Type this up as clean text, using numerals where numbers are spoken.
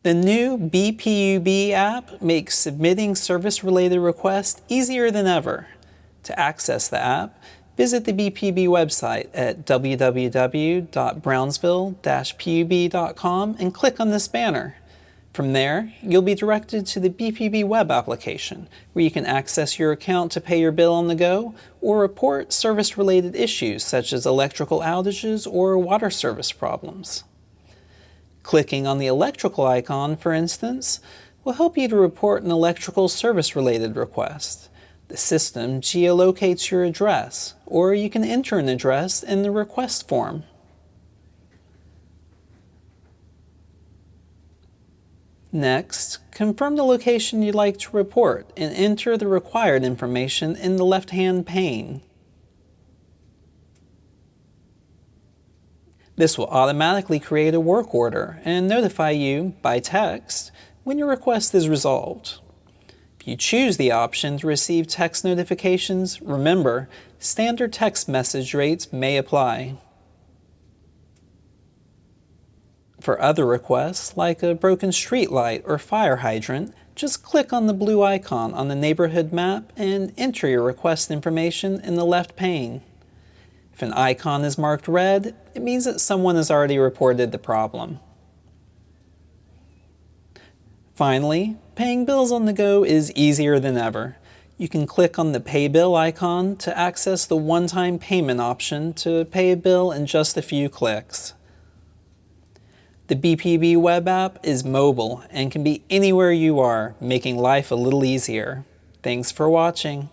The new BPUB app makes submitting service-related requests easier than ever. To access the app, visit the BPUB website at www.brownsville-pub.com and click on this banner. From there, you'll be directed to the BPUB Web application, where you can access your account to pay your bill on the go or report service-related issues such as electrical outages or water service problems. Clicking on the electrical icon, for instance, will help you to report an electrical service-related request. The system geolocates your address, or you can enter an address in the request form. Next, confirm the location you'd like to report and enter the required information in the left-hand pane. This will automatically create a work order and notify you, by text, when your request is resolved. If you choose the option to receive text notifications, remember, standard text message rates may apply. For other requests, like a broken street light or fire hydrant, just click on the blue icon on the neighborhood map and enter your request information in the left pane. If an icon is marked red, it means that someone has already reported the problem. Finally, paying bills on the go is easier than ever. You can click on the Pay Bill icon to access the one-time payment option to pay a bill in just a few clicks. The BPUB Web App is mobile and can be anywhere you are, making life a little easier. Thanks for watching.